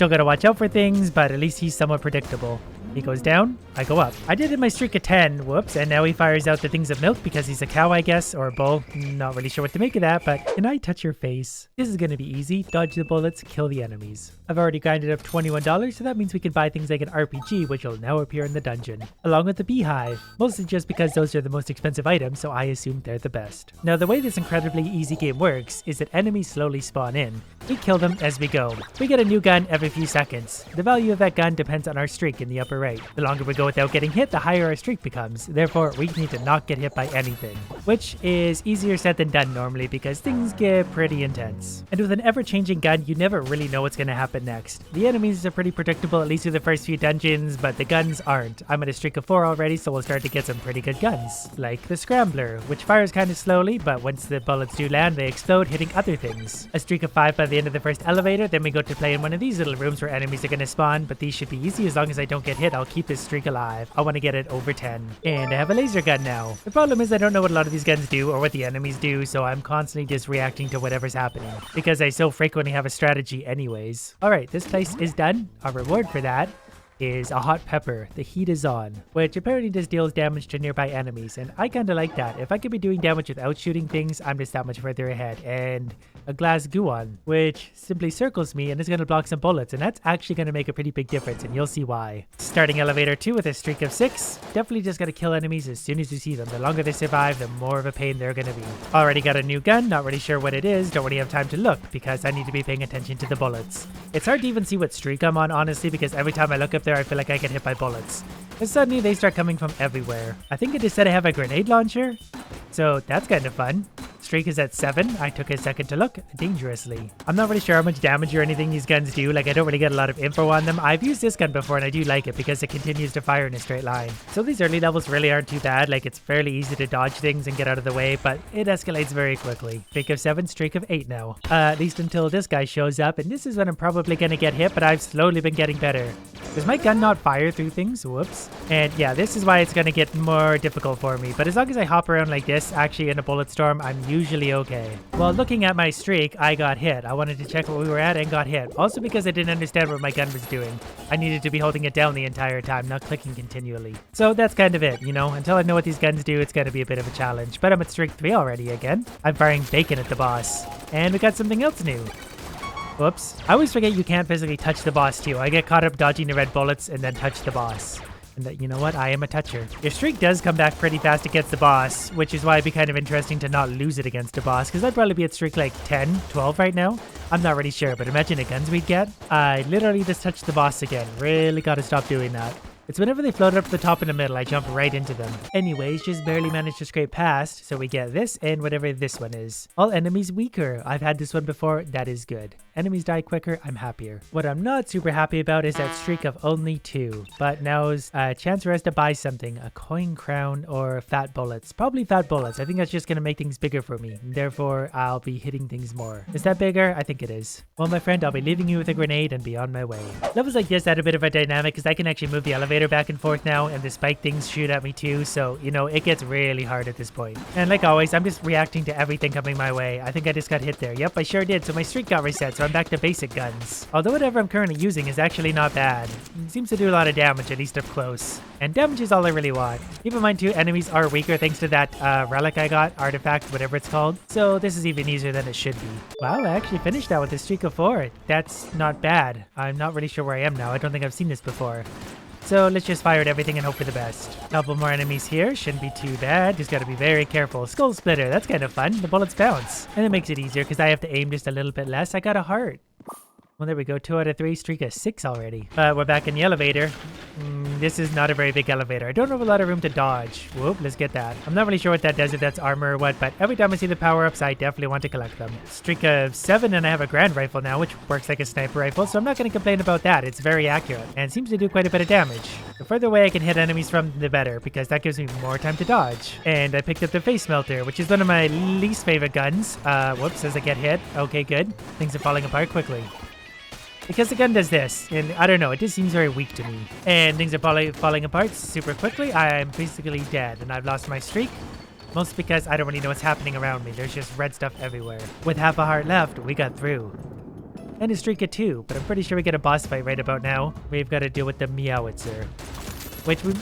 Still gotta watch out for things, but at least he's somewhat predictable. He goes down, I go up. I did in my streak of 10, whoops, and now he fires out the things of milk because he's a cow, I guess, or a bull. Not really sure what to make of that, but can I touch your face? This is gonna be easy. Dodge the bullets, kill the enemies. I've already grinded up $21, so that means we can buy things like an RPG, which will now appear in the dungeon, along with the beehive. Mostly just because those are the most expensive items, so I assume they're the best. Now, the way this incredibly easy game works is that enemies slowly spawn in. We kill them as we go. We get a new gun every few seconds. The value of that gun depends on our streak in the upper right. The longer we go without getting hit, the higher our streak becomes. Therefore, we need to not get hit by anything, which is easier said than done normally because things get pretty intense. And with an ever-changing gun, you never really know what's going to happen next. The enemies are pretty predictable, at least through the first few dungeons, but the guns aren't. I'm at a streak of 4 already, so we'll start to get some pretty good guns, like the Scrambler, which fires kind of slowly, but once the bullets do land, they explode, hitting other things. A streak of 5 by the end of the first elevator, then we go to play in one of these little rooms where enemies are going to spawn, but these should be easy as long as I don't get hit. I'll keep this streak alive. I want to get it over 10. And I have a laser gun now. The problem is I don't know what a lot of these guns do or what the enemies do, so I'm constantly just reacting to whatever's happening because I so frequently have a strategy anyways. Alright, this place is done. Our reward for that is a hot pepper. The heat is on, which apparently just deals damage to nearby enemies, and I kind of like that. If I could be doing damage without shooting things, I'm just that much further ahead. And a glass Guon, which simply circles me and is going to block some bullets, and that's actually going to make a pretty big difference, and you'll see why. Starting elevator 2 with a streak of 6. Definitely just got to kill enemies as soon as you see them. The longer they survive, the more of a pain they're going to be. Already got a new gun, not really sure what it is, don't really have time to look because I need to be paying attention to the bullets. It's hard to even see what streak I'm on, honestly, because every time I look up there, I feel like I get hit by bullets. And suddenly they start coming from everywhere. I think it just said I have a grenade launcher, so that's kind of fun. Streak is at 7. I took a second to look dangerously. I'm not really sure how much damage or anything these guns do. Like, I don't really get a lot of info on them. I've used this gun before and I do like it because it continues to fire in a straight line. So these early levels really aren't too bad. Like, it's fairly easy to dodge things and get out of the way, but it escalates very quickly. Streak of 7, streak of 8 now. At least until this guy shows up, and this is when I'm probably gonna get hit, but I've slowly been getting better. Does my gun not fire through things? Whoops. And yeah, this is why it's gonna get more difficult for me. But as long as I hop around like this, actually in a bullet storm, I'm usually okay. While looking at my streak, I got hit. I wanted to check what we were at and got hit. Also because I didn't understand what my gun was doing. I needed to be holding it down the entire time, not clicking continually. So that's kind of it, you know? Until I know what these guns do, it's gonna be a bit of a challenge. But I'm at streak 3 already again. I'm firing bacon at the boss. And we got something else new. Whoops. I always forget you can't physically touch the boss too. I get caught up dodging the red bullets and then touch the boss. And that, you know what? I am a toucher. Your streak does come back pretty fast against the boss, which is why it'd be kind of interesting to not lose it against the boss, because I'd probably be at streak like 10, 12 right now. I'm not really sure, but imagine the guns we'd get. I literally just touched the boss again. Really gotta stop doing that. It's whenever they float up to the top in the middle, I jump right into them. Anyways, just barely managed to scrape past, so we get this and whatever this one is. All enemies weaker. I've had this one before, that is good. Enemies die quicker, I'm happier. What I'm not super happy about is that streak of only 2. But now's a chance for us to buy something. A coin crown or fat bullets. Probably fat bullets. I think that's just gonna make things bigger for me. Therefore, I'll be hitting things more. Is that bigger? I think it is. Well, my friend, I'll be leaving you with a grenade and be on my way. Levels like this add a bit of a dynamic because I can actually move the elevator back and forth now, and the spike things shoot at me too, so, you know, it gets really hard at this point. And like always, I'm just reacting to everything coming my way. I think I just got hit there. Yep, I sure did. So my streak got reset, so I'm back to basic guns. Although whatever I'm currently using is actually not bad. It seems to do a lot of damage, at least up close. And damage is all I really want. Keep in mind too, enemies are weaker thanks to that relic I got, artifact, whatever it's called. So this is even easier than it should be. Wow, I actually finished that with a streak of 4. That's not bad. I'm not really sure where I am now. I don't think I've seen this before. So let's just fire at everything and hope for the best. Couple more enemies here. Shouldn't be too bad. Just gotta be very careful. Skull splitter. That's kind of fun. The bullets bounce. And it makes it easier because I have to aim just a little bit less. I got a heart. Well, there we go. 2 out of 3. Streak of 6 already. We're back in the elevator. This is not a very big elevator. I don't have a lot of room to dodge. Whoop, let's get that. I'm not really sure what that does, if that's armor or what, but every time I see the power-ups, I definitely want to collect them. Streak of 7, and I have a grand rifle now, which works like a sniper rifle, so I'm not going to complain about that. It's very accurate, and seems to do quite a bit of damage. The further away I can hit enemies from, the better, because that gives me more time to dodge. And I picked up the face melter, which is one of my least favorite guns. Whoops, as I get hit. Okay, good. Things are falling apart quickly. Because the gun does this, and I don't know, it just seems very weak to me. And things are falling apart super quickly. I'm basically dead, and I've lost my streak. Mostly because I don't really know what's happening around me. There's just red stuff everywhere. With half a heart left, we got through. And a streak of 2, but I'm pretty sure we get a boss fight right about now. We've got to deal with the Meowitzer, which we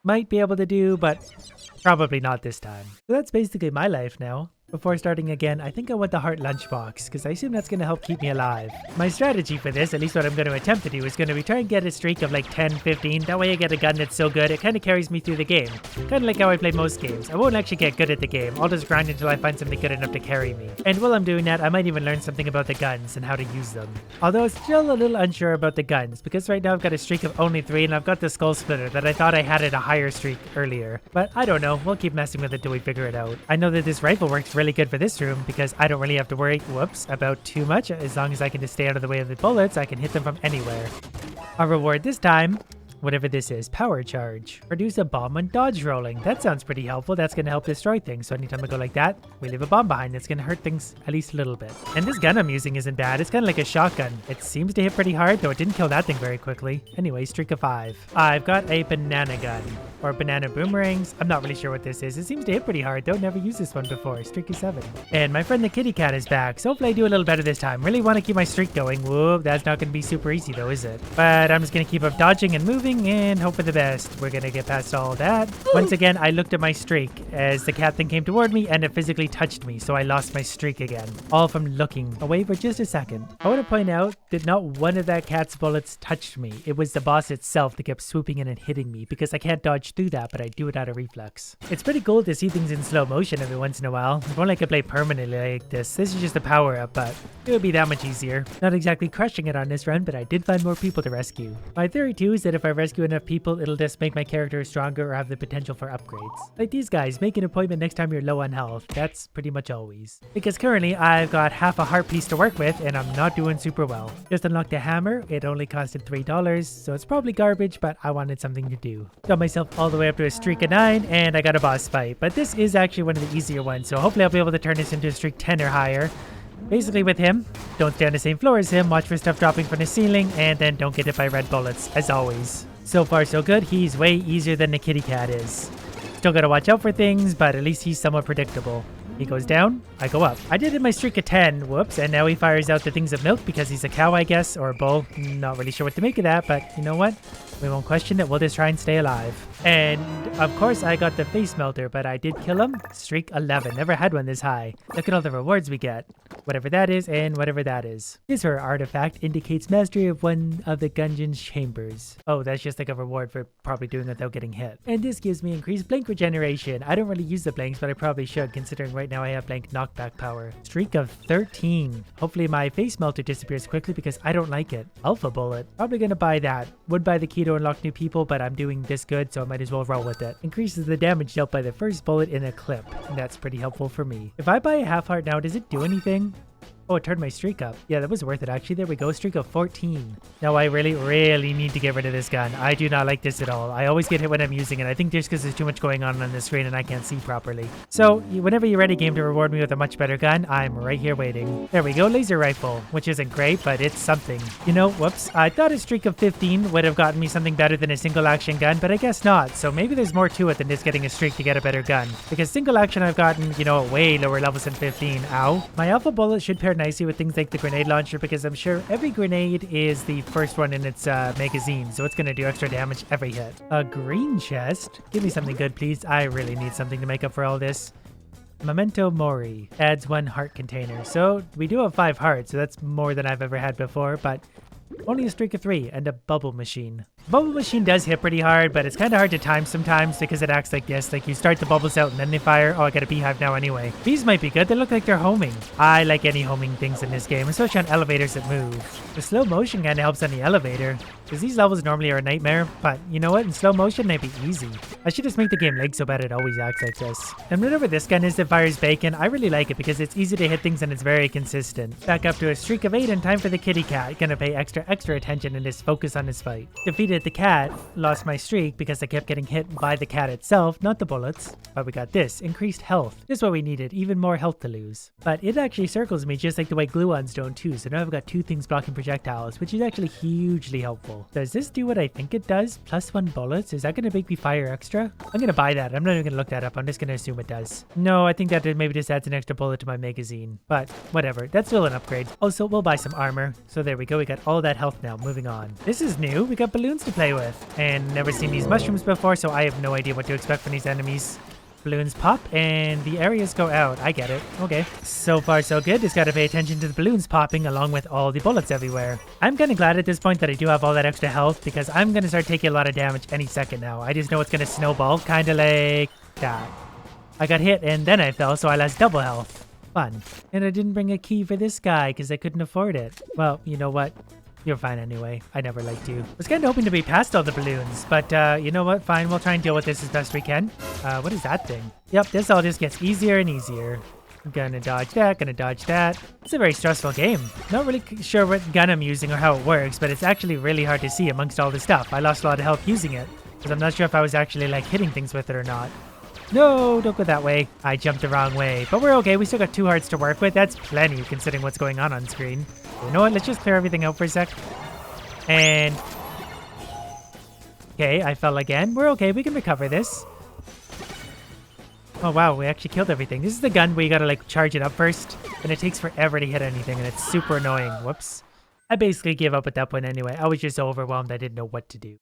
might be able to do, but probably not this time. So that's basically my life now. Before starting again, I think I want the heart lunchbox, because I assume that's going to help keep me alive. My strategy for this, at least what I'm going to attempt to do, is going to be try and get a streak of like 10, 15. That way I get a gun that's so good, it kind of carries me through the game. Kind of like how I play most games. I won't actually get good at the game. I'll just grind until I find something good enough to carry me. And while I'm doing that, I might even learn something about the guns and how to use them. Although I'm still a little unsure about the guns, because right now I've got a streak of only 3, and I've got the skull splitter that I thought I had at a higher streak earlier. But I don't know. We'll keep messing with it till we figure it out. I know that this rifle works really good for this room, because I don't really have to worry, about too much. As long as I can just stay out of the way of the bullets, I can hit them from anywhere. Our reward this time, whatever this is, power charge. Produce a bomb when dodge rolling. That sounds pretty helpful. That's going to help destroy things. So anytime I go like that, we leave a bomb behind. That's going to hurt things at least a little bit. And this gun I'm using isn't bad. It's kind of like a shotgun. It seems to hit pretty hard, though it didn't kill that thing very quickly. Anyway, streak of 5. I've got a banana gun. Or banana boomerangs. I'm not really sure what this is. It seems to hit pretty hard, though. Never used this one before. Streak of 7. And my friend the kitty cat is back. So hopefully I do a little better this time. Really want to keep my streak going. Whoop, that's not going to be super easy though, is it? But I'm just going to keep up dodging and moving and hope for the best. We're going to get past all that. Once again, I looked at my streak as the cat thing came toward me and it physically touched me. So I lost my streak again. All from looking away for just a second. I want to point out that not one of that cat's bullets touched me. It was the boss itself that kept swooping in and hitting me because I can't dodge through that, but I do it out of reflex. It's pretty cool to see things in slow motion every once in a while. If only I could play permanently like this. This is just a power up, but it would be that much easier. Not exactly crushing it on this run, but I did find more people to rescue. My theory too is that if I rescue enough people, it'll just make my character stronger or have the potential for upgrades. Like these guys, make an appointment next time you're low on health. That's pretty much always. Because currently I've got half a heart piece to work with and I'm not doing super well. Just unlocked a hammer. It only costed $3, so it's probably garbage, but I wanted something to do. Got myself all the way up to a streak of 9 and I got a boss fight, but this is actually one of the easier ones, so hopefully I'll be able to turn this into a streak 10 or higher. Basically with him, don't stay on the same floor as him, watch for stuff dropping from the ceiling, and then don't get hit by red bullets, as always. So far so good. He's way easier than the kitty cat is. Still gotta watch out for things, but at least he's somewhat predictable. He goes down, I go up. I did in my streak of 10, whoops, and now he fires out the things of milk because he's a cow, I guess, or a bull. Not really sure what to make of that, but you know what? We won't question it, we'll just try and stay alive. And of course I got the face melter, but I did kill him. Streak 11, never had one this high. Look at all the rewards we get. Whatever that is and whatever that is. This her artifact indicates mastery of one of the Gungeon's chambers. Oh, that's just like a reward for probably doing it without getting hit. And this gives me increased blank regeneration. I don't really use the blanks, but I probably should, considering right now I have blank knockback power. Streak of 13. Hopefully my face melter disappears quickly because I don't like it. Alpha bullet. Probably gonna buy that. Would buy the key to unlock new people, but I'm doing this good, so I might as well roll with it. Increases the damage dealt by the first bullet in a clip, and that's pretty helpful for me. If I buy a half heart now, does it do anything? Oh, it turned my streak up. Yeah, that was worth it actually. There we go, streak of 14. Now I really need to get rid of this gun. I do not like this at all. I always get hit when I'm using it. I think just because there's too much going on the screen and I can't see properly. So whenever you're ready, game, to reward me with a much better gun, I'm right here waiting. There we go, laser rifle, which isn't great, but it's something. You know, whoops. I thought a streak of 15 would have gotten me something better than a single action gun, but I guess not. So maybe there's more to it than just getting a streak to get a better gun. Because single action I've gotten, you know, way lower levels than 15. Ow. My alpha bullet should pair nicely with things like the grenade launcher because I'm sure every grenade is the first one in its magazine, so it's going to do extra damage every hit. A green chest? Give me something good, please. I really need something to make up for all this. Memento Mori. Adds 1 heart container. So we do have 5 hearts, so that's more than I've ever had before, but only a streak of 3 and a bubble machine. Bubble machine does hit pretty hard, but it's kind of hard to time sometimes because it acts like this. Like you start the bubbles out and then they fire. Oh, I got a beehive now anyway. These might be good. They look like they're homing. I like any homing things in this game, especially on elevators that move. The slow motion kind of helps on the elevator because these levels normally are a nightmare, but you know what? In slow motion, they'd be easy. I should just make the game lag so bad it always acts like this. And whatever this gun is that fires bacon, I really like it because it's easy to hit things and it's very consistent. Back up to a streak of 8 and time for the kitty cat. Gonna pay extra attention and just focus on his fight. Defeated defeated the cat, lost my streak because I kept getting hit by the cat itself, not the bullets. But we got this, increased health. This is what we needed, even more health to lose. But it actually circles me just like the way Gluons don't too, so now I've got 2 things blocking projectiles, which is actually hugely helpful. Does this do what I think it does? +1 bullets? Is that going to make me fire extra? I'm going to buy that. I'm not even going to look that up. I'm just going to assume it does. No, I think that maybe just adds an extra bullet to my magazine. But whatever, that's still an upgrade. Also, we'll buy some armor. So there we go. We got all that health now. Moving on. This is new. We got balloons to play with. And never seen these mushrooms before, so I have no idea what to expect from these enemies. Balloons pop and the areas go out. I get it. Okay. So far so good. Just gotta pay attention to the balloons popping along with all the bullets everywhere. I'm kind of glad at this point that I do have all that extra health because I'm gonna start taking a lot of damage any second now. I just know it's gonna snowball, kind of like that. I got hit and then I fell, so I lost double health. Fun. And I didn't bring a key for this guy because I couldn't afford it. Well, you know what? You're fine anyway. I never liked you. I was kind of hoping to be past all the balloons, but you know what? Fine, we'll try and deal with this as best we can. What is that thing? Yep, this all just gets easier and easier. I'm gonna dodge that, gonna dodge that. It's a very stressful game. Not really sure what gun I'm using or how it works, but it's actually really hard to see amongst all the stuff. I lost a lot of health using it, because I'm not sure if I was actually like hitting things with it or not. No, don't go that way. I jumped the wrong way, but we're okay. We still got 2 hearts to work with. That's plenty considering what's going on screen. You know what? Let's just clear everything out for a sec. And okay, I fell again. We're okay. We can recover this. Oh, wow. We actually killed everything. This is the gun where you got to like charge it up first. And it takes forever to hit anything. And it's super annoying. Whoops. I basically gave up at that point anyway. I was just so overwhelmed. I didn't know what to do.